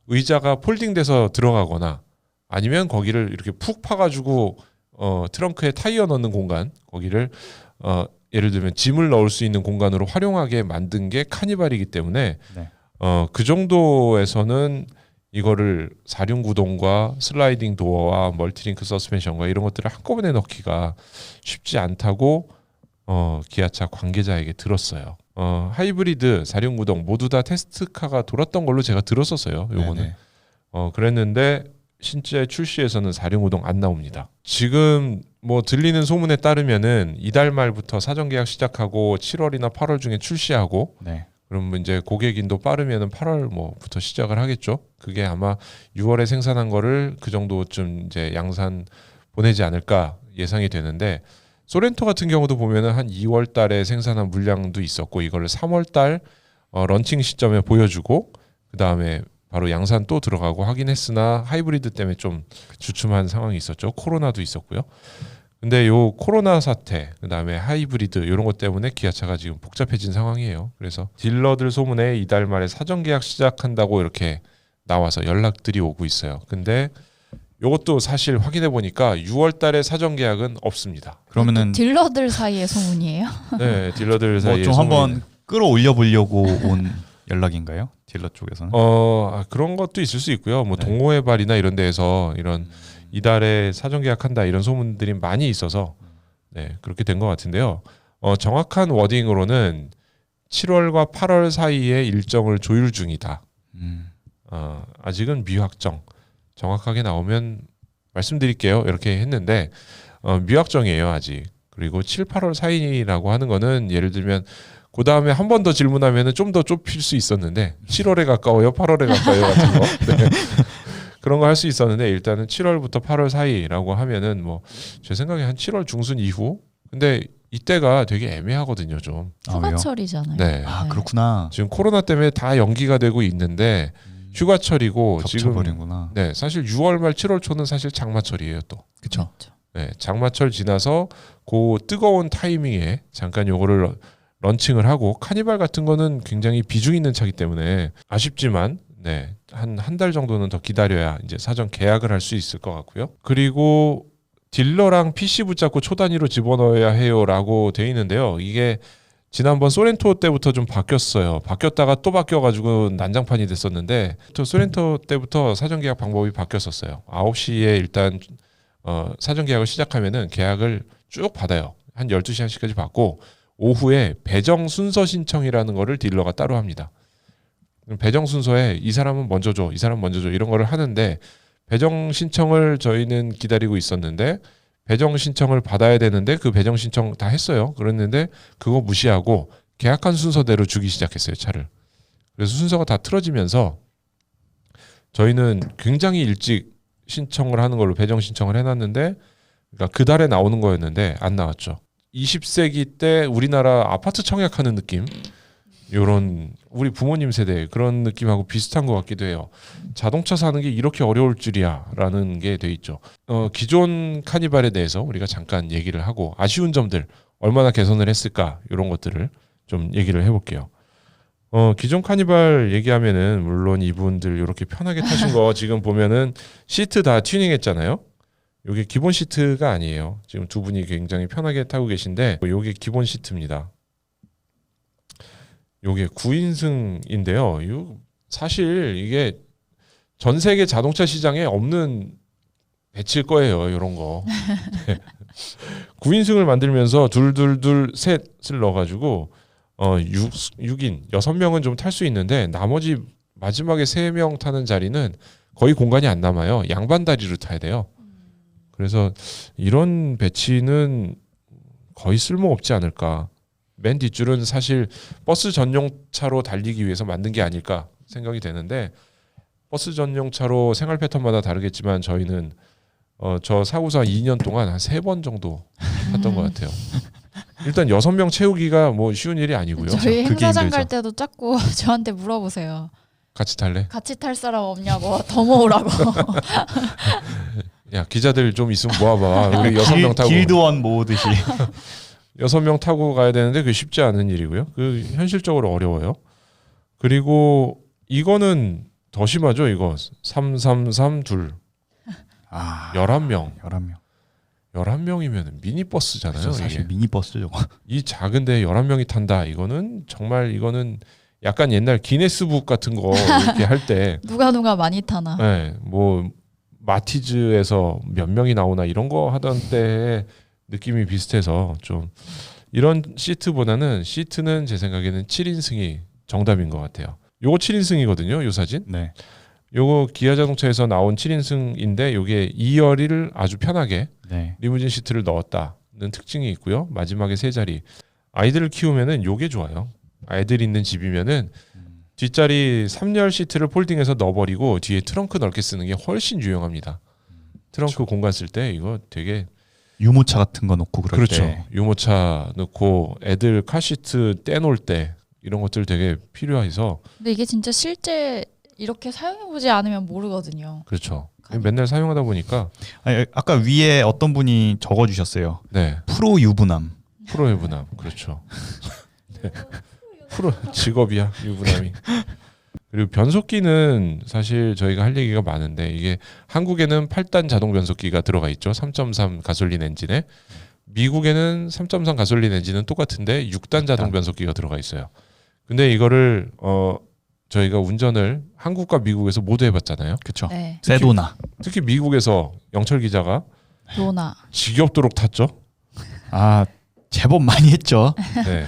Speaker 1: 의자가 폴딩돼서 들어가거나 아니면 거기를 이렇게 푹 파가지고 트렁크에 타이어 넣는 공간 거기를 예를 들면 짐을 넣을 수 있는 공간으로 활용하게 만든 게 카니발이기 때문에
Speaker 2: 네.
Speaker 1: 그 정도에서는 이거를 4륜구동과 슬라이딩 도어와 멀티링크 서스펜션과 이런 것들을 한꺼번에 넣기가 쉽지 않다고 기아차 관계자에게 들었어요. 하이브리드, 4륜구동 모두 다 테스트카가 돌았던 걸로 제가 들었었어요. 요거는.
Speaker 2: 네네.
Speaker 1: 그랬는데 실제 출시에서는 4륜구동 안 나옵니다. 지금 뭐 들리는 소문에 따르면은 이달 말부터 사전 계약 시작하고 7월이나 8월 중에 출시하고
Speaker 2: 네.
Speaker 1: 그럼 이제 고객 인도 빠르면은 8월 뭐부터 시작을 하겠죠. 그게 아마 6월에 생산한 거를 그 정도쯤 이제 양산 보내지 않을까 예상이 되는데 소렌토 같은 경우도 보면은 한 2월 달에 생산한 물량도 있었고 이거를 3월 달 런칭 시점에 보여주고 그다음에 바로 양산 또 들어가고 하긴 했으나 하이브리드 때문에 좀 주춤한 상황이 있었죠. 코로나도 있었고요. 근데 요 코로나 사태, 그다음에 하이브리드 이런 것 때문에 기아차가 지금 복잡해진 상황이에요. 그래서 딜러들 소문에 이달 말에 사전 계약 시작한다고 이렇게 나와서 연락들이 오고 있어요. 근데 요것도 사실 확인해 보니까 6월 달에 사전 계약은 없습니다.
Speaker 2: 그러면은
Speaker 3: 딜러들 사이의 소문이에요.
Speaker 1: 네, 딜러들 사이에
Speaker 2: 뭐 좀 한번 끌어올려 보려고 온 연락인가요? 딜러 쪽에서는?
Speaker 1: 그런 것도 있을 수 있고요. 뭐
Speaker 2: 네.
Speaker 1: 동호회발이나 이런 데에서 이런 이달에 사전 계약한다 이런 소문들이 많이 있어서 네, 그렇게 된 것 같은데요. 정확한 워딩으로는 7월과 8월 사이에 일정을 조율 중이다. 아직은 미확정. 정확하게 나오면 말씀드릴게요. 이렇게 했는데 미확정이에요 아직. 그리고 7, 8월 사이라고 하는 거는 예를 들면 그 다음에 한 번 더 질문하면은 좀 더 좁힐 수 있었는데 7월에 가까워요, 8월에 가까워요 같은 거. 네. 그런 거 할 수 있었는데 일단은 7월부터 8월 사이라고 하면은 뭐 제 생각에 한 7월 중순 이후. 근데 이때가 되게 애매하거든요, 좀.
Speaker 2: 왜요?
Speaker 3: 휴가철이잖아요.
Speaker 1: 네.
Speaker 2: 아 그렇구나.
Speaker 1: 지금 코로나 때문에 다 연기가 되고 있는데 휴가철이고 지금
Speaker 2: 겹쳐버린구나.
Speaker 1: 네, 사실 6월 말 7월 초는 사실 장마철이에요, 또.
Speaker 2: 그쵸.
Speaker 3: 그렇죠.
Speaker 1: 네, 장마철 지나서 그 뜨거운 타이밍에 잠깐 요거를 런칭을 하고 카니발 같은 거는 굉장히 비중 있는 차기 때문에 아쉽지만 네, 한 달 정도는 더 기다려야 이제 사전 계약을 할 수 있을 것 같고요. 그리고 딜러랑 PC 붙잡고 초단위로 집어넣어야 해요라고 돼 있는데요. 이게 지난번 소렌토 때부터 좀 바뀌었어요. 바뀌었다가 또 바뀌어가지고 난장판이 됐었는데 또 소렌토 때부터 사전 계약 방법이 바뀌었었어요. 9시에 일단 사전 계약을 시작하면은 계약을 쭉 받아요. 한 12시 1시까지 받고 오후에 배정 순서 신청이라는 거를 딜러가 따로 합니다. 배정 순서에 이 사람은 먼저 줘, 이 사람은 먼저 줘 이런 거를 하는데 배정 신청을 저희는 기다리고 있었는데 배정 신청을 받아야 되는데 그 배정 신청 다 했어요. 그랬는데 그거 무시하고 계약한 순서대로 주기 시작했어요, 차를. 그래서 순서가 다 틀어지면서 저희는 굉장히 일찍 신청을 하는 걸로 배정 신청을 해놨는데 그러니까 그 달에 나오는 거였는데 안 나왔죠. 20세기 때 우리나라 아파트 청약하는 느낌 요런 우리 부모님 세대 그런 느낌하고 비슷한 것 같기도 해요. 자동차 사는 게 이렇게 어려울 줄이야 라는 게 돼 있죠. 기존 카니발에 대해서 우리가 잠깐 얘기를 하고 아쉬운 점들 얼마나 개선을 했을까 이런 것들을 좀 얘기를 해볼게요. 기존 카니발 얘기하면은 물론 이분들 이렇게 편하게 타신 거 지금 보면은 시트 다 튜닝했잖아요. 이게 기본 시트가 아니에요. 지금 두 분이 굉장히 편하게 타고 계신데 이게 기본 시트입니다. 이게 9인승인데요. 사실 이게 전 세계 자동차 시장에 없는 배치일 거예요. 이런 거. 9인승을 만들면서 둘둘둘 셋을 넣어가지고 6인 6명은 좀 탈 수 있는데 나머지 마지막에 3명 타는 자리는 거의 공간이 안 남아요. 양반 다리로 타야 돼요. 그래서 이런 배치는 거의 쓸모없지 않을까. 맨 뒷줄은 사실 버스 전용차로 달리기 위해서 만든 게 아닐까 생각이 되는데 버스 전용차로 생활 패턴마다 다르겠지만 저희는 저 사고사 2년 동안 한 3번 정도 탔던 것 같아요. 일단 6명 채우기가 뭐 쉬운 일이 아니고요.
Speaker 3: 저희
Speaker 2: 그게
Speaker 3: 행사장
Speaker 2: 힘들죠.
Speaker 3: 갈 때도 자꾸 저한테 물어보세요.
Speaker 1: 같이 탈래?
Speaker 3: 같이 탈 사람 없냐고 더 모으라고.
Speaker 1: 야 기자들 좀 있으면 모아봐. 우리 6명 타고
Speaker 2: 길드원 모으듯이.
Speaker 1: 6명 타고 가야 되는데 그게 쉽지 않은 일이고요. 그 현실적으로 어려워요. 그리고 이거는 더 심하죠. 이거 333
Speaker 2: 아
Speaker 1: 11명.
Speaker 2: 11명.
Speaker 1: 11명이면 미니버스잖아요.
Speaker 2: 그래서 사실
Speaker 1: 이게.
Speaker 2: 미니버스 저거.
Speaker 1: 이 작은데 11명이 탄다. 이거는 약간 옛날 기네스북 같은 거 이렇게 할 때
Speaker 3: 누가 많이 타나.
Speaker 1: 네, 뭐 마티즈에서 몇 명이 나오나 이런 거 하던 때의 느낌이 비슷해서 좀 이런 시트보다는 시트는 제 생각에는 7인승이 정답인 것 같아요. 요거 7인승이거든요. 요 사진.
Speaker 2: 네.
Speaker 1: 요거 기아 자동차에서 나온 7인승인데 요게 2열을 아주 편하게
Speaker 2: 네.
Speaker 1: 리무진 시트를 넣었다는 특징이 있고요. 마지막에 세 자리. 아이들을 키우면은 요게 좋아요. 아이들 있는 집이면은 뒷자리 3열 시트를 폴딩해서 넣어버리고 뒤에 트렁크 넓게 쓰는 게 훨씬 유용합니다. 트렁크 공간 쓸 때 이거 되게
Speaker 2: 유모차 같은 거 놓고 그럴
Speaker 1: 그렇죠.
Speaker 2: 때.
Speaker 1: 유모차 넣고 애들 카시트 떼놓을 때 이런 것들 되게 필요해서
Speaker 3: 근데 이게 진짜 실제 이렇게 사용해보지 않으면 모르거든요.
Speaker 1: 그렇죠. 맨날 사용하다 보니까
Speaker 2: 아니, 아까 위에 어떤 분이 적어주셨어요.
Speaker 1: 네
Speaker 2: 프로 유부남.
Speaker 1: 프로의 부남 그렇죠. 네. 프로 직업이야 유부남이. 그리고 변속기는 사실 저희가 할 얘기가 많은데 이게 한국에는 8단 자동 변속기가 들어가 있죠. 3.3 가솔린 엔진에. 미국에는 3.3 가솔린 엔진은 똑같은데 6단 자동 변속기가 들어가 있어요. 근데 이거를 저희가 운전을 한국과 미국에서 모두 해봤잖아요.
Speaker 2: 그렇죠.
Speaker 3: 네.
Speaker 2: 세도나.
Speaker 1: 특히 미국에서 영철 기자가
Speaker 3: 로나.
Speaker 1: 지겹도록 탔죠.
Speaker 2: 아 제법 많이 했죠.
Speaker 1: 네.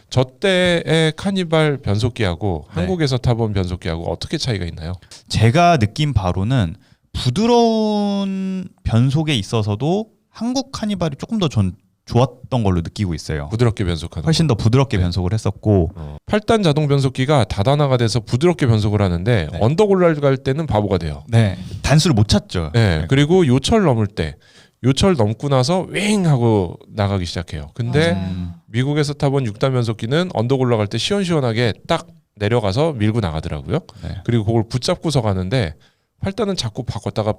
Speaker 1: 저 때의 카니발 변속기하고
Speaker 2: 네.
Speaker 1: 한국에서 타본 변속기하고 어떻게 차이가 있나요?
Speaker 2: 제가 느낀 바로는 부드러운 변속에 있어서도 한국 카니발이 조금 더 전 좋았던 걸로 느끼고 있어요.
Speaker 1: 부드럽게 변속하는
Speaker 2: 훨씬 더 부드럽게
Speaker 1: 네.
Speaker 2: 변속을 했었고
Speaker 1: 8단 자동 변속기가 다단화가 돼서 부드럽게 변속을 하는데
Speaker 2: 네.
Speaker 1: 언덕 올라갈 때는 바보가 돼요.
Speaker 2: 네 단수를 못 찾죠.
Speaker 1: 네. 그리고 요철 넘을 때 요철 넘고 나서 윙 하고 나가기 시작해요. 근데
Speaker 3: 맞아요.
Speaker 1: 미국에서 타본 6단 변속기는 언덕 올라갈 때 시원시원하게 딱 내려가서 밀고 나가더라고요.
Speaker 2: 네.
Speaker 1: 그리고 그걸 붙잡고서 가는데 8단은 자꾸 바꿨다가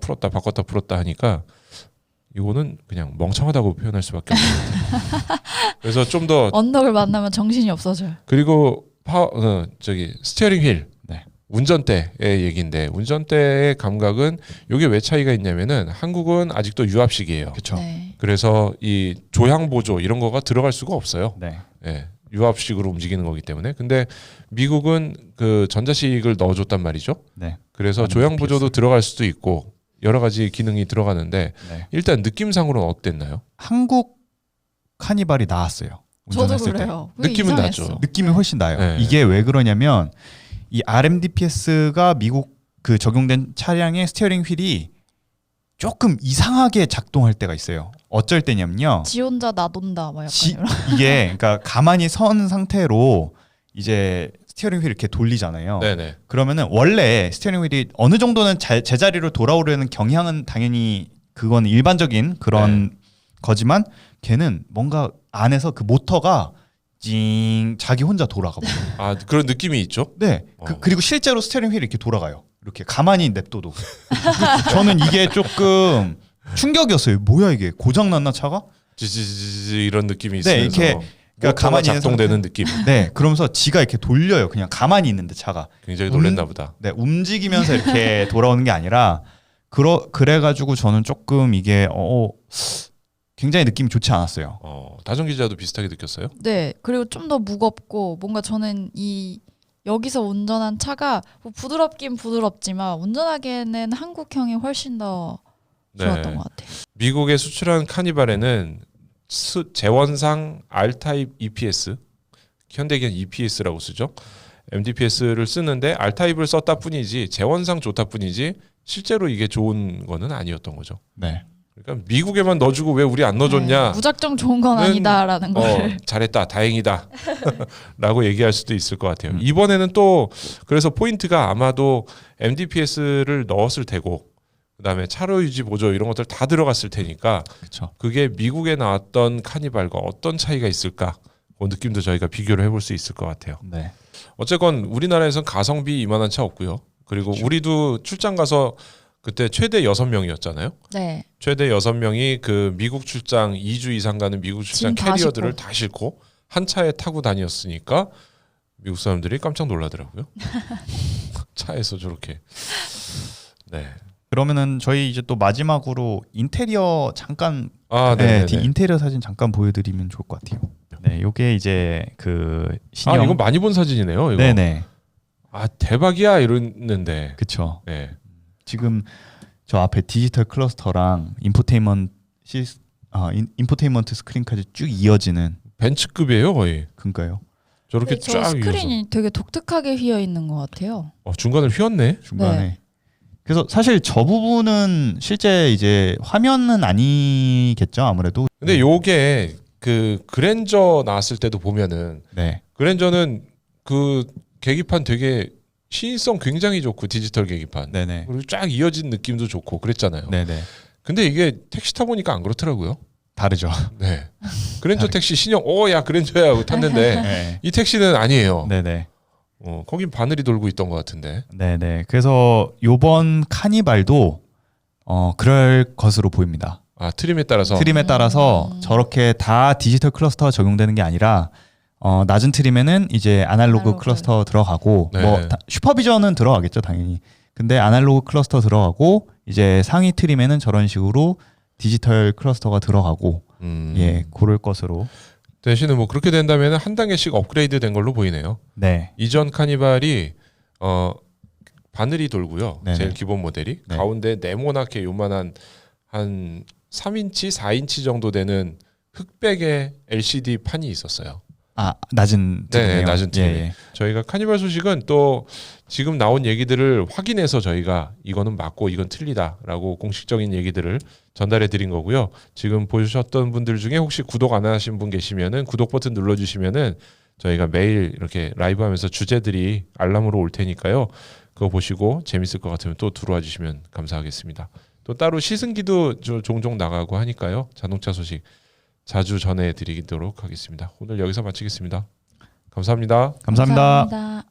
Speaker 1: 풀었다 하니까 이거는 그냥 멍청하다고 표현할 수밖에 없는 것 같아요. 그래서 좀 더
Speaker 3: 언덕을 만나면 정신이 없어져요.
Speaker 1: 그리고 스티어링 휠
Speaker 2: 네.
Speaker 1: 운전대의 얘기인데 운전대의 감각은 이게 왜 차이가 있냐면은 한국은 아직도 유압식이에요.
Speaker 2: 그렇죠.
Speaker 3: 네.
Speaker 1: 그래서 이 조향 보조 이런 거가 들어갈 수가 없어요.
Speaker 2: 네.
Speaker 1: 예, 유압식으로 움직이는 거기 때문에. 근데 미국은 그 전자식을 넣어줬단 말이죠.
Speaker 2: 네.
Speaker 1: 그래서
Speaker 2: 맞는
Speaker 1: 조향
Speaker 2: GPS.
Speaker 1: 보조도 들어갈 수도 있고 여러 가지 기능이 들어가는데
Speaker 2: 네.
Speaker 1: 일단 느낌상으로는 어땠나요?
Speaker 2: 한국 카니발이 나았어요.
Speaker 3: 저도
Speaker 2: 운전했을 때.
Speaker 3: 그래요. 그게
Speaker 1: 느낌은
Speaker 3: 이상했어.
Speaker 1: 나죠.
Speaker 2: 느낌이 훨씬 나요.
Speaker 1: 네.
Speaker 2: 이게 왜 그러냐면 이 RMDPS가 미국 그 적용된 차량의 스티어링 휠이 조금 이상하게 작동할 때가 있어요. 어쩔 때냐면요.
Speaker 3: 지 혼자 나돈다 막 약간 이런.
Speaker 2: 이게 그러니까 가만히 선 상태로 이제 스티어링 휠 이렇게 돌리잖아요.
Speaker 1: 네네.
Speaker 2: 그러면은 원래 스티어링 휠이 어느 정도는 제자리로 돌아오려는 경향은 당연히 그건 일반적인 그런 거지만 걔는 뭔가 안에서 그 모터가 찡 자기 혼자 돌아가 버려요.
Speaker 1: 아 그런 느낌이 있죠.
Speaker 2: 네. 그리고 실제로 스티어링 휠이 이렇게 돌아가요. 이렇게 가만히 냅둬도. 저는 이게 조금 충격이었어요. 뭐야 이게 고장 났나 차가?
Speaker 1: 지지지지 이런 느낌이
Speaker 2: 네,
Speaker 1: 있으면서
Speaker 2: 이렇게 그러니까
Speaker 1: 가만히
Speaker 2: 가만히 있는
Speaker 1: 작동되는 느낌.
Speaker 2: 네. 그러면서 지가 이렇게 돌려요. 그냥 가만히 있는데 차가.
Speaker 1: 굉장히 놀랬나 보다.
Speaker 2: 네, 움직이면서 이렇게 돌아오는 게 아니라 그래가지고 저는 조금 이게 굉장히 느낌이 좋지 않았어요.
Speaker 1: 다정 기자도 비슷하게 느꼈어요?
Speaker 3: 네. 그리고 좀 더 무겁고 뭔가 저는 이 여기서 운전한 차가 뭐 부드럽긴 부드럽지만 운전하기에는 한국형이 훨씬 더 좋았던 것 같아요.
Speaker 1: 미국에 수출한 카니발에는 재원상 R타입 EPS, 현대기아는 EPS라고 쓰죠. MDPS를 쓰는데 R타입을 썼다 뿐이지 재원상 좋다 뿐이지 실제로 이게 좋은 거는 아니었던 거죠.
Speaker 2: 네.
Speaker 1: 그러니까 미국에만 넣어주고 왜 우리 안 넣어줬냐?
Speaker 3: 네, 무작정 좋은 건 아니다라는 걸.
Speaker 1: 잘했다, 다행이다 라고 얘기할 수도 있을 것 같아요. 이번에는 또 그래서 포인트가 아마도 MDPS를 넣었을 테고 그다음에 차로 유지 보조 이런 것들 다 들어갔을 테니까
Speaker 2: 그렇죠.
Speaker 1: 그게 미국에 나왔던 카니발과 어떤 차이가 있을까? 그 느낌도 저희가 비교를 해볼 수 있을 것 같아요.
Speaker 2: 네.
Speaker 1: 어쨌건 우리나라에선 가성비 이만한 차 없고요. 그리고
Speaker 2: 그렇죠.
Speaker 1: 우리도 출장 가서 그때 최대 6명이었잖아요.
Speaker 3: 네.
Speaker 1: 최대 6명이 그 미국 출장 2주 이상 가는 미국 출장
Speaker 3: 짐다
Speaker 1: 캐리어들을
Speaker 3: 싣고.
Speaker 1: 다 싣고 한 차에 타고 다녔으니까 미국 사람들이 깜짝 놀라더라고요. 차에서 저렇게. 네.
Speaker 2: 그러면은 저희 이제 또 마지막으로 인테리어 잠깐
Speaker 1: 네.
Speaker 2: 인테리어 사진 잠깐 보여드리면 좋을 것 같아요. 네, 요게 이제 그 신형.
Speaker 1: 이거 많이 본 사진이네요. 이거.
Speaker 2: 네네.
Speaker 1: 대박이야 이러는데.
Speaker 2: 그렇죠.
Speaker 1: 네.
Speaker 2: 지금 저 앞에 디지털 클러스터랑 인포테인먼트 스크린까지 쭉 이어지는
Speaker 1: 벤츠급이에요 거의.
Speaker 2: 그니까요.
Speaker 1: 저렇게
Speaker 3: 저
Speaker 1: 쫙
Speaker 3: 스크린이 되게 독특하게 휘어 있는 것 같아요.
Speaker 1: 중간을 휘었네.
Speaker 2: 중간에.
Speaker 3: 네.
Speaker 2: 그래서 사실 저 부분은 실제 이제 화면은 아니겠죠 아무래도.
Speaker 1: 근데 요게 그 그랜저 나왔을 때도 보면은
Speaker 2: 네.
Speaker 1: 그랜저는 그 계기판 되게 시인성 굉장히 좋고 디지털 계기판.
Speaker 2: 네네.
Speaker 1: 그리고 쫙 이어진 느낌도 좋고 그랬잖아요.
Speaker 2: 네네.
Speaker 1: 근데 이게 택시 타보니까 안 그렇더라고요.
Speaker 2: 다르죠.
Speaker 1: 네. 그랜저 택시 신형 야 그랜저야 하고 탔는데
Speaker 2: 네.
Speaker 1: 이 택시는 아니에요.
Speaker 2: 네네.
Speaker 1: 거긴 바늘이 돌고 있던 것 같은데.
Speaker 2: 네네. 그래서 요번 카니발도 그럴 것으로 보입니다.
Speaker 1: 트림에 따라서.
Speaker 2: 트림에 따라서 저렇게 다 디지털 클러스터가 적용되는 게 아니라 낮은 트림에는 이제 아날로그 클러스터 들어가고
Speaker 1: 네.
Speaker 2: 뭐 슈퍼비전은 들어가겠죠 당연히. 근데 아날로그 클러스터 들어가고 이제 상위 트림에는 저런 식으로 디지털 클러스터가 들어가고 예 고를 것으로.
Speaker 1: 대신에 뭐 그렇게 된다면 한 단계씩 업그레이드 된 걸로 보이네요.
Speaker 2: 네.
Speaker 1: 이전 카니발이 바늘이 돌고요.
Speaker 2: 네네.
Speaker 1: 제일 기본 모델이
Speaker 2: 네.
Speaker 1: 가운데 네모나게 요만한 한 3인치, 4인치 정도 되는 흑백의 LCD 판이 있었어요.
Speaker 2: 낮은 트림이요.
Speaker 1: 네, 낮은 트림.
Speaker 2: 예.
Speaker 1: 저희가 카니발 소식은 또 지금 나온 얘기들을 확인해서 저희가 이거는 맞고 이건 틀리다라고 공식적인 얘기들을 전달해 드린 거고요. 지금 보셨던 분들 중에 혹시 구독 안 하신 분 계시면은 구독 버튼 눌러주시면은 저희가 매일 이렇게 라이브 하면서 주제들이 알람으로 올 테니까요. 그거 보시고 재밌을 것 같으면 또 들어와 주시면 감사하겠습니다. 또 따로 시승기도 종종 나가고 하니까요. 자동차 소식 자주 전해드리도록 하겠습니다. 오늘 여기서 마치겠습니다. 감사합니다.
Speaker 2: 감사합니다.
Speaker 3: 감사합니다.